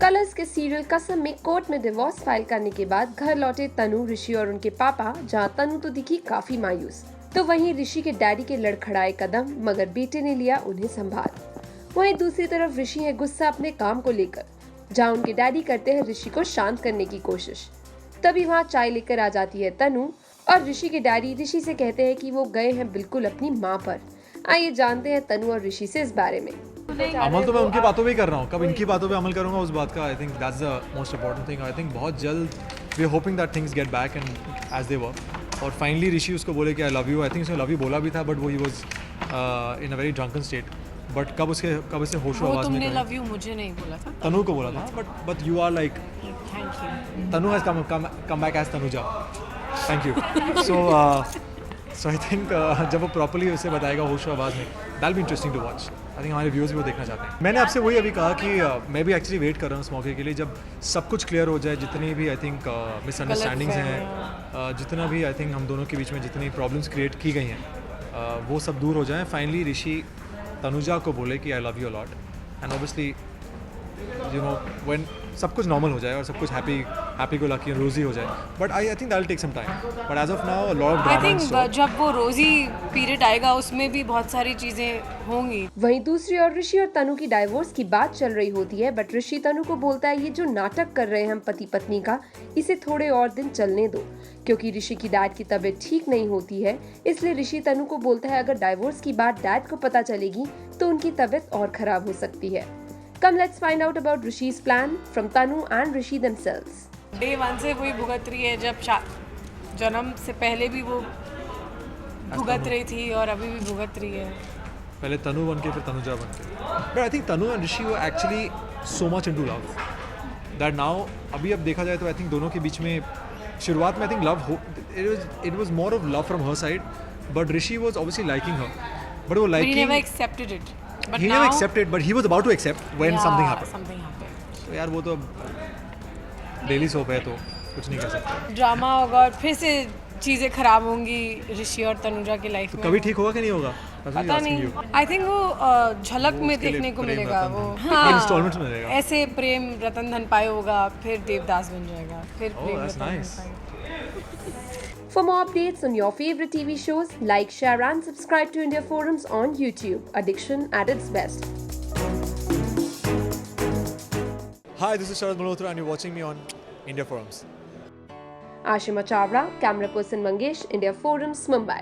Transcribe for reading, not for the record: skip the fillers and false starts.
Colours के serial कसम में कोर्ट में डिवोर्स फाइल करने के बाद घर लौटे तनु, ऋषि और उनके पापा, जहां तनु तो दिखी काफी मायूस, तो वहीं ऋषि के डैडी के लड़खड़ाए कदम, मगर बेटे ने लिया उन्हें संभाल। वहीं दूसरी तरफ ऋषि है गुस्सा अपने काम को लेकर, जहां उनके डैडी करते हैं ऋषि को शांत करने की कोशिश। तभी वहां चाय लेकर आ जाती है तनु और ऋषि के डैडी ऋषि से कहते हैं कि वो गए हैं बिल्कुल अपनी माँ पर। आइए जानते हैं तनु और ऋषि से इस बारे में। अमल तो मैं उनकी बातों पे ही कर रहा हूँ, कब इनकी बातों पे अमल करूँगा उस बात का। I think that's the most important thing. I think बहुत जल्द we are hoping that things get back and as they were. और फाइनली ऋषि उसको बोले कि I love you. I think उसने लव यू बोला भी था, बट वो he was in a very drunken state. But कब इसे होशो आवाज में लव यू मुझे नहीं बोला था, तनु को बोला था। But you are like Tanu has come back as Tanuja. Thank you. So I think जब वो प्रॉपर्ली उसे बताएगा होशो आवाज़ में, that be interesting to watch. I think हमारे व्यूअर्स भी वो देखना चाहते हैं। मैंने आपसे वही अभी कहा कि मैं भी एक्चुअली वेट कर रहा हूँ इस मौके के लिए, जब सब कुछ क्लियर हो जाए, जितनी भी आई थिंक मिसअंडरस्टैंडिंग्स हैं, जितना भी आई थिंक हम दोनों के बीच में जितनी प्रॉब्लम्स क्रिएट की गई हैं, वो सब दूर हो जाएं। फाइनली ऋषि तनुजा को बोले कि I love you a lot, and obviously you know when सब कुछ नॉर्मल हो जाए और सब कुछ हैप्पी को लकी रोजी हो जाए। But I think that will take some time, but as of now a lot of drama. I think जब वो रोजी पीरियड आएगा उसमें भी बहुत सारी चीजें होंगी। वहीं दूसरी ओर ऋषि और तनु की डाइवोर्स की बात चल रही होती है, बट ऋषि तनु को बोलता है ये जो नाटक कर रहे हैं हम पति पत्नी का, इसे थोड़े और दिन चलने दो, क्योंकि ऋषि की डैड की तबीयत ठीक नहीं होती है। इसलिए ऋषि तनु को बोलता है अगर डाइवोर्स की बात डैड को पता चलेगी तो उनकी तबीयत और खराब हो सकती है। Come, let's find out about Rishi's plan from Tanu and Rishi themselves. Day 1 से वही भुगत रही है, जब जन्म से पहले भी वो भुगत रही थी और अभी भी भुगत रही है। पहले तनु बन के फिर तनुजा बन के। But I think Tanu and Rishi were actually so much into love that now, अभी अब देखा जाए तो आई थिंक दोनों के बीच में शुरुआत में I think love it was more of love from her side, but Rishi was obviously liking her, but वो liking he never accepted it. But he now, never accepted, but he was about to accept when something happened. Something happened. तो यार वो तो daily soap है, तो कुछ नहीं कर सकते। ड्रामा होगा और फिर से चीजें खराब होंगी ऋषि और तनुजा की लाइफ में। कभी ठीक होगा कि नहीं होगा पता नहीं। आई थिंक वो झलक में देखने को मिलेगा। वो इंस्टॉलमेंट्स में मिलेगा। ऐसे प्रेम रतन धन पाए होगा, फिर देवदास बन जाएगा, फिर प्रेम रतन धन पाए। For more updates on your favorite TV shows, like, share and subscribe to India Forums on YouTube. Addiction at its best. Hi, this is Sharad Malhotra and you're watching me on India Forums. Ashima Chawla, camera person Mangesh, India Forums, Mumbai.